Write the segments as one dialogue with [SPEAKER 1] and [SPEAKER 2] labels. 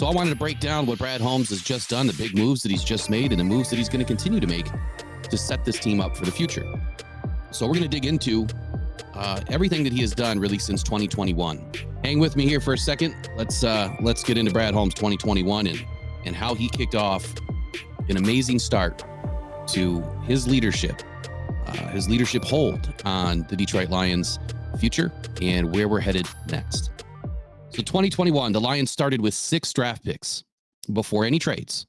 [SPEAKER 1] So I wanted to break down what Brad Holmes has just done, the big moves that he's just made, and the moves that he's going to continue to make to set this team up for the future. So we're going to dig into everything that he has done really since 2021. Hang with me here for a second. Let's get into Brad Holmes 2021 and how he kicked off an amazing start to his leadership hold on the Detroit Lions' future and where we're headed next. So 2021, the Lions started with 6 draft picks before any trades.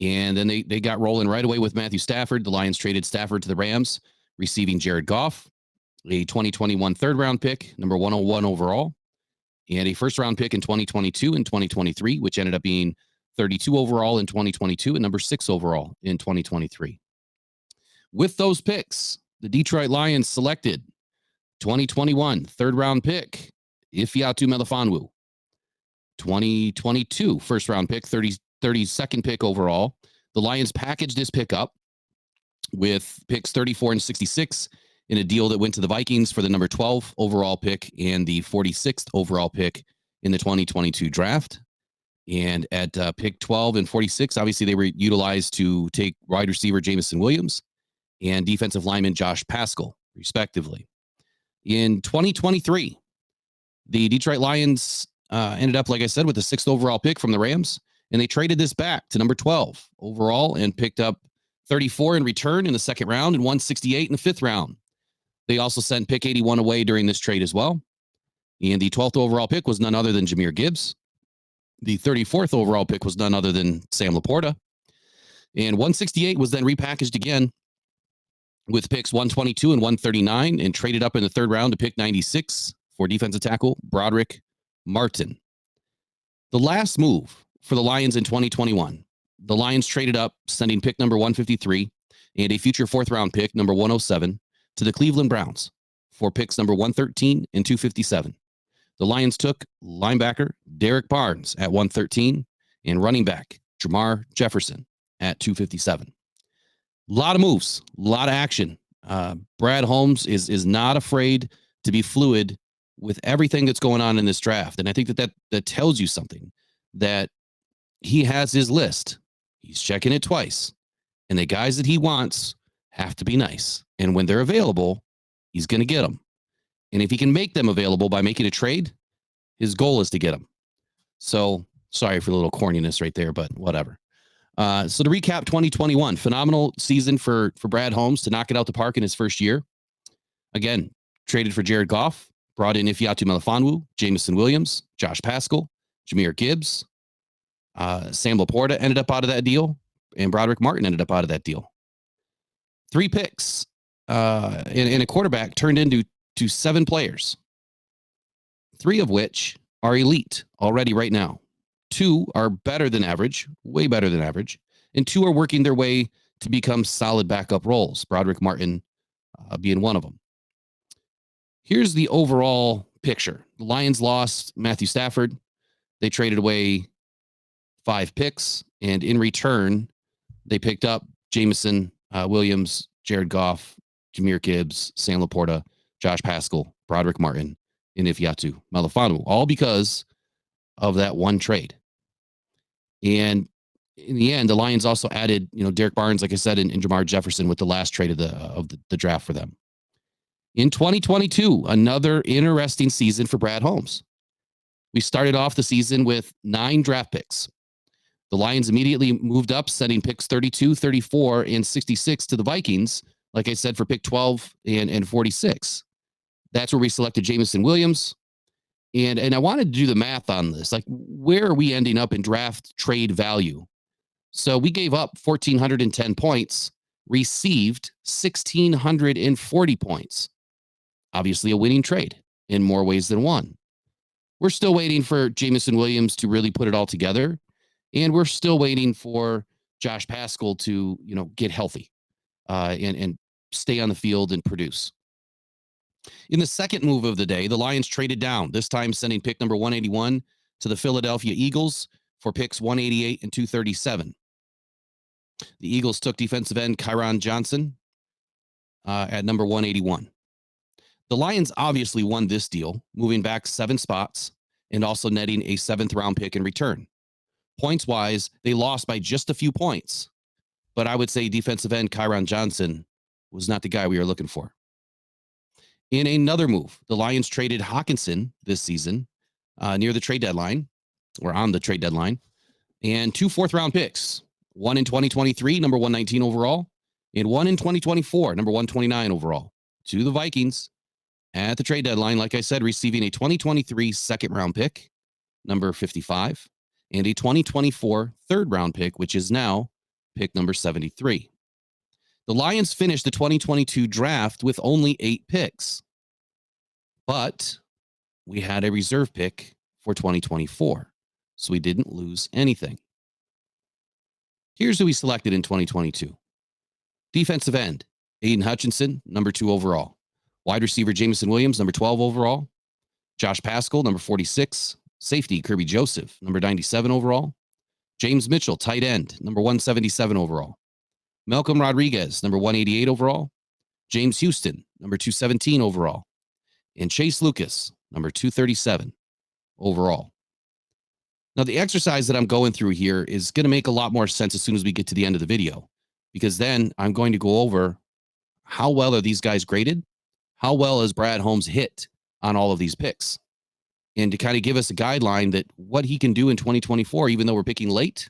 [SPEAKER 1] And then they got rolling right away with Matthew Stafford. The Lions traded Stafford to the Rams, receiving Jared Goff, a 2021 third-round pick, number 101 overall, and a first-round pick in 2022 and 2023, which ended up being 32 overall in 2022 and number 6 overall in 2023. With those picks, the Detroit Lions selected 2021 third-round pick, Ifeatu Melifonwu, 2022 first-round pick, 32nd pick overall. The Lions packaged this pick up with picks 34 and 66 in a deal that went to the Vikings for the number 12 overall pick and the 46th overall pick in the 2022 draft. And at pick 12 and 46, obviously they were utilized to take wide receiver Jameson Williams and defensive lineman Josh Paschal, respectively. In 2023, the Detroit Lions ended up, like I said, with the 6th overall pick from the Rams, and they traded this back to number 12 overall and picked up 34 in return in the 2nd round and 168 in the 5th round. They also sent pick 81 away during this trade as well. And the 12th overall pick was none other than Jahmyr Gibbs. The 34th overall pick was none other than Sam Laporta. And 168 was then repackaged again with picks 122 and 139 and traded up in the 3rd round to pick 96 for defensive tackle Broderick Martin. The last move for the Lions in 2021, the Lions traded up, sending pick number 153 and a future 4th round pick, number 107, to the Cleveland Browns for picks number 113 and 257. The Lions took linebacker Derek Barnes at 113 and running back Jamar Jefferson at 257. A lot of moves, a lot of action. Brad Holmes is not afraid to be fluid with everything that's going on in this draft. And I think that tells you something, that he has his list. He's checking it twice. And the guys that he wants have to be nice. And when they're available, he's going to get them. And if he can make them available by making a trade, his goal is to get them. So sorry for the little corniness right there, but whatever. So to recap 2021, phenomenal season for Brad Holmes to knock it out the park in his first year. Again, traded for Jared Goff, brought in Ifeatu Melifonwu, Jameson Williams, Josh Paschal, Jahmyr Gibbs. Sam Laporta ended up out of that deal, and Broderick Martin ended up out of that deal. 3 picks and a quarterback turned into 7 players, 3 of which are elite already right now. 2 are better than average, way better than average, and 2 are working their way to become solid backup roles, Broderick Martin being one of them. Here's the overall picture. The Lions lost Matthew Stafford. They traded away 5 picks, and in return, they picked up Jameson Williams, Jared Goff, Jahmyr Gibbs, Sam Laporta, Josh Paschal, Broderick Martin, and Ifeatu Melifonwu, all because of that one trade. And in the end, the Lions also added, Derek Barnes, like I said, and Jamar Jefferson with the last trade of the draft for them. In 2022, another interesting season for Brad Holmes. We started off the season with 9 draft picks. The Lions immediately moved up, sending picks 32, 34, and 66 to the Vikings, like I said, for pick 12 and 46. That's where we selected Jameson Williams. And I wanted to do the math on this. Like, where are we ending up in draft trade value? So we gave up 1,410 points, received 1,640 points. Obviously a winning trade in more ways than one. We're still waiting for Jameson Williams to really put it all together. And we're still waiting for Josh Paschal to, get healthy and stay on the field and produce. In the second move of the day, the Lions traded down, this time sending pick number 181 to the Philadelphia Eagles for picks 188 and 237. The Eagles took defensive end Kyron Johnson at number 181. The Lions obviously won this deal, moving back 7 spots and also netting a 7th round pick in return. Points wise, they lost by just a few points. But I would say defensive end Kyron Johnson was not the guy we were looking for. In another move, the Lions traded Hawkinson this season near the trade deadline, or on the trade deadline, and 2 fourth-round picks. One in 2023, number 119 overall, and one in 2024, number 129 overall, to the Vikings at the trade deadline, like I said, receiving a 2023 second-round pick, number 55, and a 2024 third-round pick, which is now pick number 73. The Lions finished the 2022 draft with only 8 picks, but we had a reserve pick for 2024, so we didn't lose anything. Here's who we selected in 2022. Defensive end, Aiden Hutchinson, number 2 overall. Wide receiver, Jameson Williams, number 12 overall. Josh Paschal, number 46. Safety, Kirby Joseph, number 97 overall. James Mitchell, tight end, number 177 overall. Malcolm Rodriguez, number 188 overall. James Houston, number 217 overall. And Chase Lucas, number 237 overall. Now, the exercise that I'm going through here is going to make a lot more sense as soon as we get to the end of the video, because then I'm going to go over how well are these guys graded, how well has Brad Holmes hit on all of these picks, and to kind of give us a guideline that what he can do in 2024, even though we're picking late,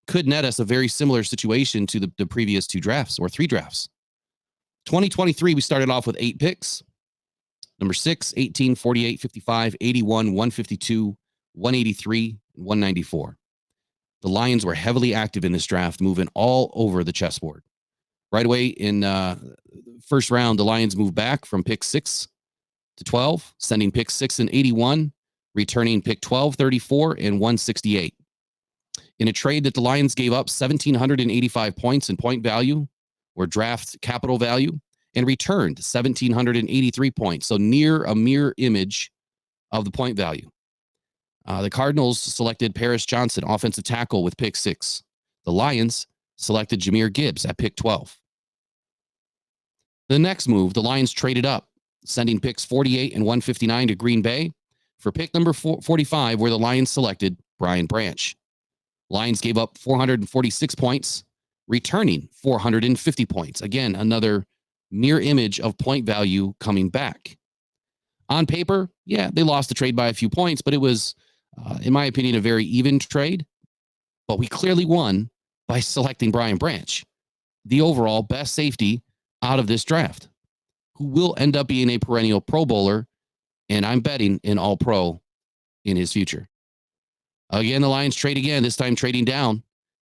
[SPEAKER 1] could net us a very similar situation to the previous 2 drafts or 3 drafts. 2023, we started off with 8 picks. Number 6, 18, 48, 55, 81, 152, 183, and 194. The Lions were heavily active in this draft, moving all over the chessboard. Right away in first round, the Lions moved back from pick 6 to 12, sending pick 6 and 81, returning pick 12, 34, and 168. In a trade that the Lions gave up 1,785 points in point value or draft capital value and returned 1,783 points, so near a mirror image of the point value. The Cardinals selected Paris Johnson, offensive tackle, with pick 6. The Lions selected Jahmyr Gibbs at pick 12. The next move, the Lions traded up, sending picks 48 and 159 to Green Bay for pick number 45, where the Lions selected Brian Branch. Lions gave up 446 points, returning 450 points. Again, another mirror image of point value coming back. On paper, yeah, they lost the trade by a few points, but it was, in my opinion, a very even trade. But we clearly won by selecting Brian Branch, the overall best safety out of this draft, who will end up being a perennial Pro Bowler, and I'm betting an All-Pro in his future. Again, the Lions trade again, this time trading down,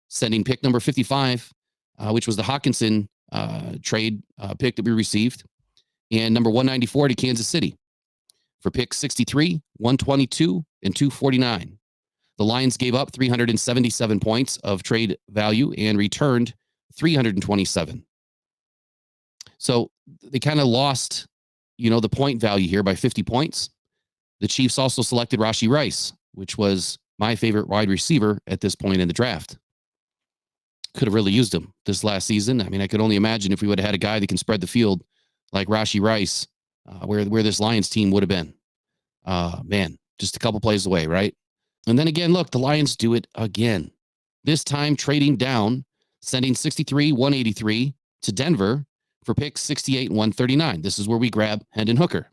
[SPEAKER 1] sending pick number 55, which was the Hawkinson trade pick that we received, and number 194 to Kansas City for pick 63, 122, and 249. The Lions gave up 377 points of trade value and returned 327. So they kind of lost, the point value here by 50 points. The Chiefs also selected Rashee Rice, which was my favorite wide receiver at this point in the draft. Could have really used him this last season. I mean, I could only imagine if we would have had a guy that can spread the field like Rashee Rice, where this Lions team would have been. Man, just a couple plays away, right? And then again, look, the Lions do it again. This time trading down, sending 63, 183 to Denver for picks 68 and 139. This is where we grab Hendon Hooker.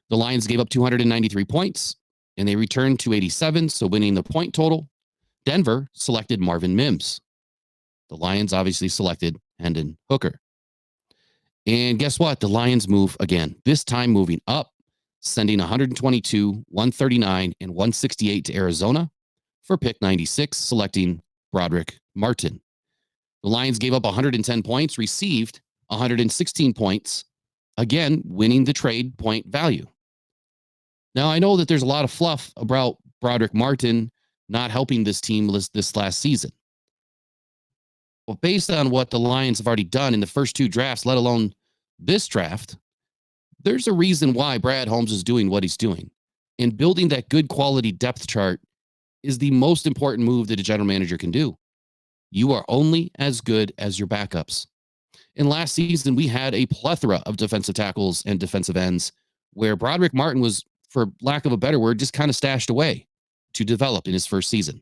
[SPEAKER 1] The Lions gave up 293 points, and they returned 287, so winning the point total. Denver selected Marvin Mims. The Lions obviously selected Hendon Hooker. And guess what? The Lions move again, this time moving up, sending 122, 139, and 168 to Arizona for pick 96, selecting Broderick Martin. The Lions gave up 110 points, received 116 points, again, winning the trade point value. Now, I know that there's a lot of fluff about Broderick Martin not helping this team this last season. Well, based on what the Lions have already done in the first 2 drafts, let alone this draft, there's a reason why Brad Holmes is doing what he's doing. And building that good quality depth chart is the most important move that a general manager can do. You are only as good as your backups. And last season, we had a plethora of defensive tackles and defensive ends where Broderick Martin was, for lack of a better word, just kind of stashed away to develop in his first season.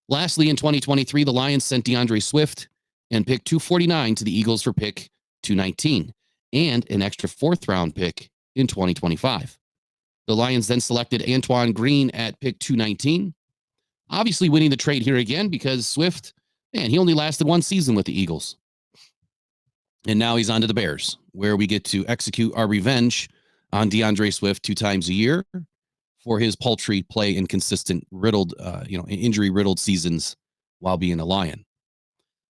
[SPEAKER 1] Lastly, in 2023, the Lions sent DeAndre Swift and pick 249 to the Eagles for pick 219 and an extra fourth round pick in 2025. The Lions then selected Antoine Green at pick 219, obviously winning the trade here again because Swift, man, he only lasted one season with the Eagles. And now he's on to the Bears, where we get to execute our revenge on DeAndre Swift 2 times a year for his paltry play and consistent injury riddled seasons while being a Lion.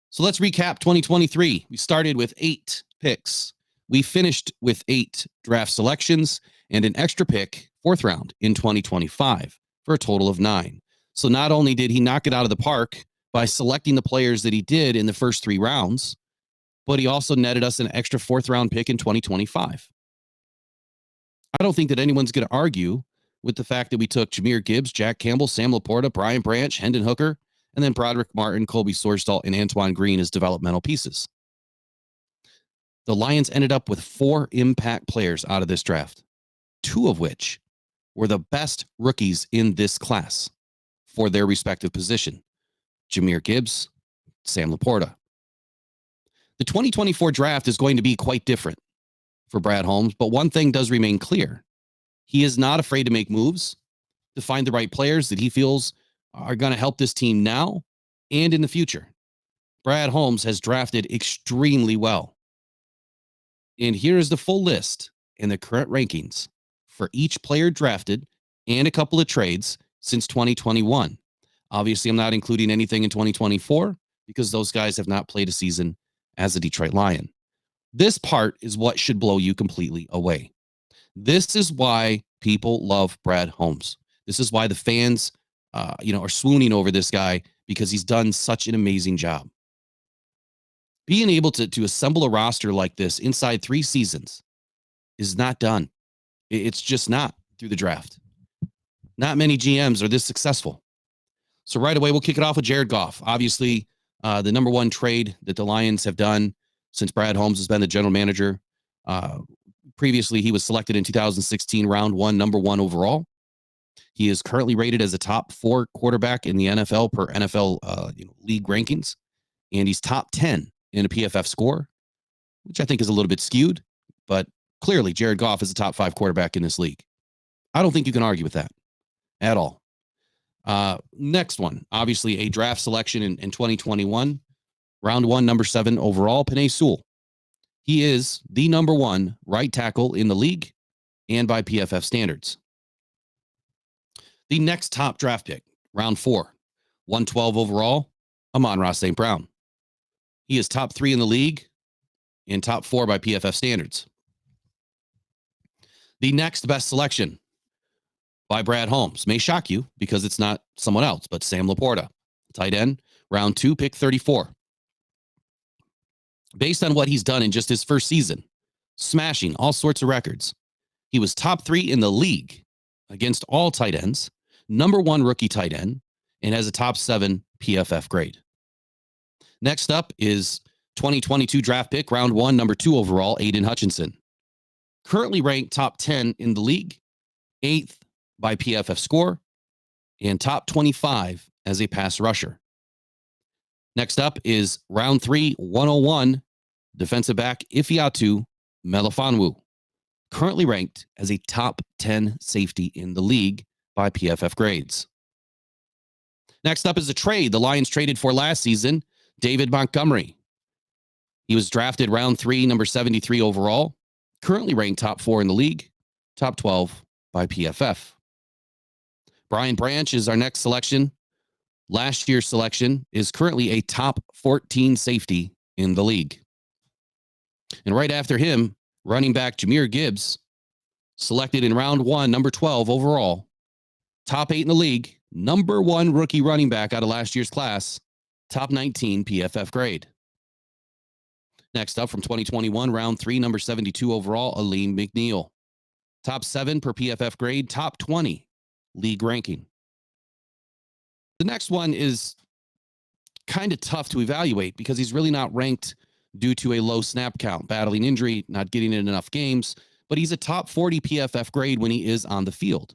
[SPEAKER 1] So let's recap 2023. We started with 8 picks. We finished with 8 draft selections and an extra pick, 4th round in 2025 for a total of 9. So not only did he knock it out of the park by selecting the players that he did in the first 3 rounds, but he also netted us an extra 4th round pick in 2025. I don't think that anyone's going to argue with the fact that we took Jahmyr Gibbs, Jack Campbell, Sam Laporta, Brian Branch, Hendon Hooker, and then Broderick Martin, Colby Sorsdahl, and Antoine Green as developmental pieces. The Lions ended up with 4 impact players out of this draft, 2 of which were the best rookies in this class for their respective position. Jahmyr Gibbs, Sam Laporta. The 2024 draft is going to be quite different for Brad Holmes, but one thing does remain clear. He is not afraid to make moves to find the right players that he feels are going to help this team now and in the future. Brad Holmes has drafted extremely well. And here is the full list and the current rankings for each player drafted and a couple of trades since 2021. Obviously, I'm not including anything in 2024 because those guys have not played a season as a Detroit Lion. This part is what should blow you completely away. This is why people love Brad Holmes. This is why the fans, are swooning over this guy because he's done such an amazing job. Being able to assemble a roster like this inside 3 seasons is not done. It's just not through the draft. Not many GMs are this successful. So right away, we'll kick it off with Jared Goff. Obviously, the number one trade that the Lions have done since Brad Holmes has been the general manager. Previously, he was selected in 2016, round 1, number 1 overall. He is currently rated as a top 4 quarterback in the NFL per NFL league rankings, and he's top 10 in a PFF score, which I think is a little bit skewed, but clearly Jared Goff is a top 5 quarterback in this league. I don't think you can argue with that at all. Next one, obviously a draft selection in 2021, round 1, number 7 overall, Penei Sewell. He is the number 1 right tackle in the league and by PFF standards. The next top draft pick, round 4, 112 overall, Amon-Ra St. Brown. He is top 3 in the league and top 4 by PFF standards. The next best selection by Brad Holmes may shock you because it's not someone else, but Sam Laporta, tight end, round 2, pick 34. Based on what he's done in just his first season, smashing all sorts of records, he was top 3 in the league against all tight ends, number 1 rookie tight end, and has a top 7 PFF grade. Next up is 2022 draft pick, round 1, number 2 overall, Aiden Hutchinson. Currently ranked top 10 in the league, 8th by PFF score, and top 25 as a pass rusher. Next up is round 3, 101, defensive back Ifeatu Melifonwu, currently ranked as a top 10 safety in the league by PFF grades. Next up is a trade the Lions traded for last season, David Montgomery. He was drafted round 3, number 73 overall, currently ranked top 4 in the league, top 12 by PFF. Brian Branch is our next selection. Last year's selection is currently a top 14 safety in the league. And right after him, running back Jahmyr Gibbs, selected in round 1, number 12 overall, top 8 in the league, number 1 rookie running back out of last year's class, top 19 PFF grade. Next up from 2021, round 3, number 72 overall, Aleem McNeil, top 7 per PFF grade, top 20 league ranking. The next one is kind of tough to evaluate because he's really not ranked due to a low snap count, battling injury, not getting in enough games, but he's a top 40 PFF grade when he is on the field.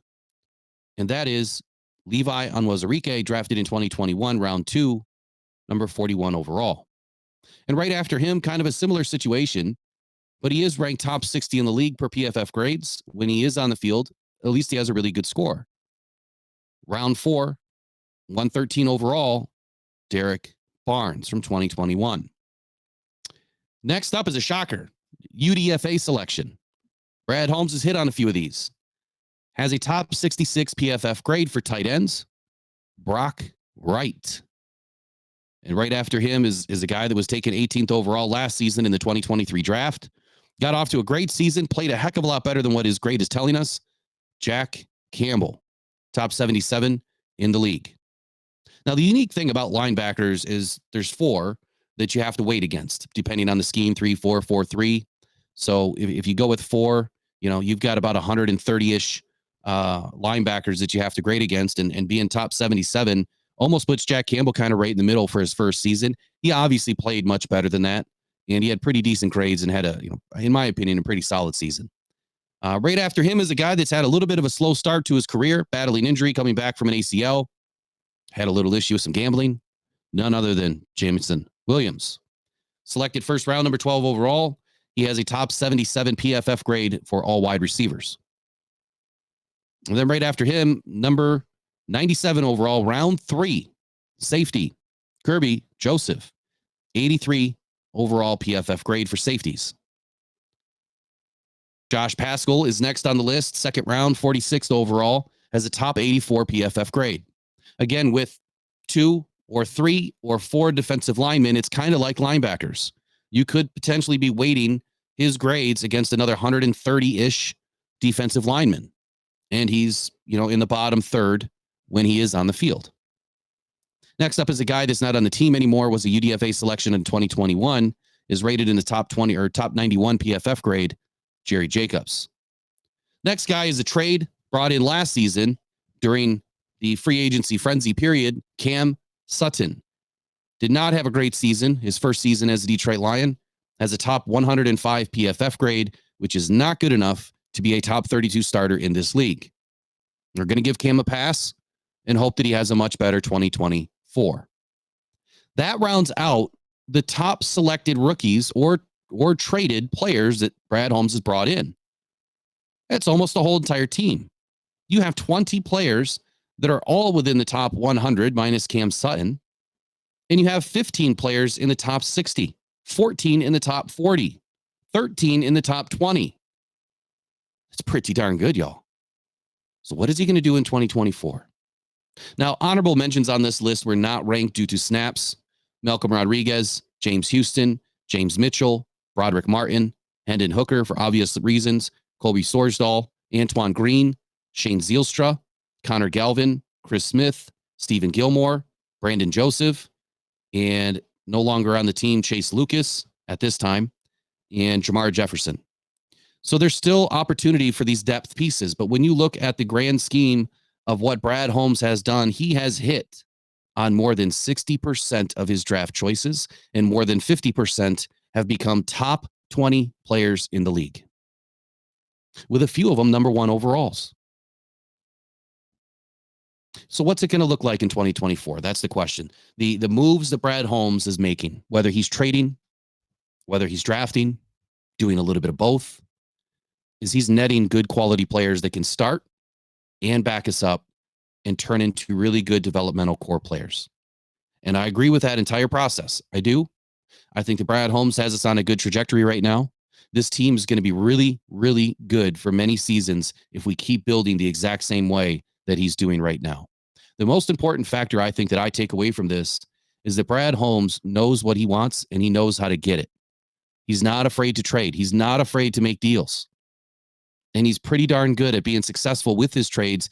[SPEAKER 1] And that is Levi Onwuzurike, drafted in 2021, round 2, number 41 overall. And right after him, kind of a similar situation, but he is ranked top 60 in the league per PFF grades. When he is on the field, at least he has a really good score. Round 4, 113 overall, Derek Barnes from 2021. Next up is a shocker, UDFA selection. Brad Holmes has hit on a few of these. Has a top 66 PFF grade for tight ends, Brock Wright. And right after him is a guy that was taken 18th overall last season in the 2023 draft. Got off to a great season, played a heck of a lot better than what his grade is telling us. Jack Campbell, top 77 in the league. Now, the unique thing about linebackers is there's 4 that you have to weight against, depending on the scheme, 3-4, 4-3. So if you go with 4, you've got about 130-ish linebackers that you have to grade against, and being top 77 almost puts Jack Campbell kind of right in the middle for his first season. He obviously played much better than that, and he had pretty decent grades and had in my opinion, a pretty solid season. Right after him is a guy that's had a little bit of a slow start to his career, battling injury, coming back from an ACL, had a little issue with some gambling. None other than Jameson Williams. Selected first round, number 12 overall. He has a top 77 PFF grade for all wide receivers. And then right after him, number 97 overall, round 3, safety, Kirby Joseph, 83 overall PFF grade for safeties. Josh Paschal is next on the list, second round, 46th overall, has a top 84 PFF grade. Again, with 2 or 3 or 4 defensive linemen, it's kind of like linebackers. You could potentially be weighting his grades against another 130-ish defensive linemen. And he's, in the bottom third when he is on the field. Next up is a guy that's not on the team anymore, was a UDFA selection in 2021, is rated in the top 20 or top 91 PFF grade, Jerry Jacobs. Next guy is a trade brought in last season during the free agency frenzy period, Cam Sutton. Did not have a great season. His first season as a Detroit Lion, has a top 105 PFF grade, which is not good enough to be a top 32 starter in this league. We're going to give Cam a pass and hope that he has a much better 2024. That rounds out the top selected rookies or traded players that Brad Holmes has brought in. That's almost the whole entire team. You have 20 players that are all within the top 100 minus Cam Sutton, and you have 15 players in the top 60, 14 in the top 40, 13 in the top 20. That's pretty darn good, y'all. So what is he going to do in 2024? Now, honorable mentions on this list were not ranked due to snaps. Malcolm Rodriguez, James Houston, James Mitchell, Broderick Martin, Hendon Hooker for obvious reasons, Colby Sorsdahl, Antoine Green, Shane Zielstra, Connor Galvin, Chris Smith, Stephen Gilmore, Brandon Joseph, and no longer on the team, Chase Lucas at this time, and Jamar Jefferson. So there's still opportunity for these depth pieces. But when you look at the grand scheme of what Brad Holmes has done, he has hit on more than 60% of his draft choices, and more than 50% have become top 20 players in the league, with a few of them number 1 overalls. So what's it going to look like in 2024? That's the question. The moves that Brad Holmes is making, whether he's trading, whether he's drafting, doing a little bit of both, is he's netting good quality players that can start and back us up and turn into really good developmental core players. And I agree with that entire process. I do. I think that Brad Holmes has us on a good trajectory right now. This team is going to be really, really good for many seasons if we keep building the exact same way that he's doing right now. The most important factor I think that I take away from this is that Brad Holmes knows what he wants and he knows how to get it. He's not afraid to trade. He's not afraid to make deals. And he's pretty darn good at being successful with his trades,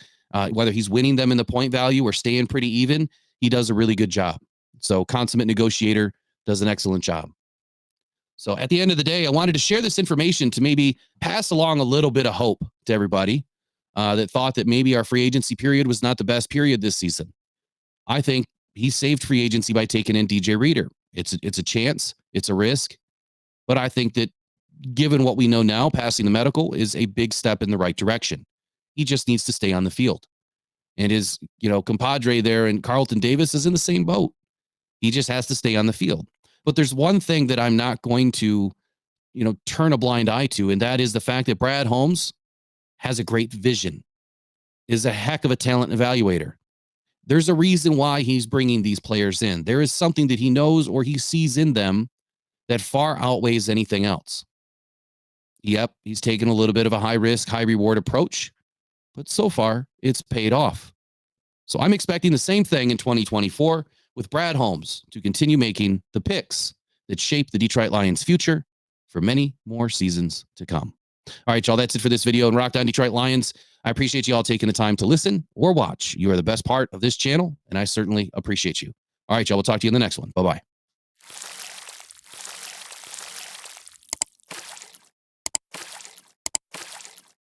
[SPEAKER 1] whether he's winning them in the point value or staying pretty even. He does a really good job. So consummate negotiator, does an excellent job. So at the end of the day, I wanted to share this information to maybe pass along a little bit of hope to everybody that thought that maybe our free agency period was not the best period this season. I think he saved free agency by taking in DJ Reader. It's a chance. It's a risk. But I think that given what we know now, passing the medical is a big step in the right direction. He just needs to stay on the field. And his, compadre there and Carlton Davis is in the same boat. He just has to stay on the field. But there's one thing that I'm not going to, turn a blind eye to, and that is the fact that Brad Holmes has a great vision, is a heck of a talent evaluator. There's a reason why he's bringing these players in. There is something that he knows or he sees in them that far outweighs anything else. Yep, he's taken a little bit of a high risk, high reward approach, but so far it's paid off. So I'm expecting the same thing in 2024 with Brad Holmes to continue making the picks that shape the Detroit Lions' future for many more seasons to come. All right, y'all, that's it for this video. And Rock On Detroit Lions, I appreciate you all taking the time to listen or watch. You are the best part of this channel, and I certainly appreciate you. All right, y'all, we'll talk to you in the next one. Bye-bye.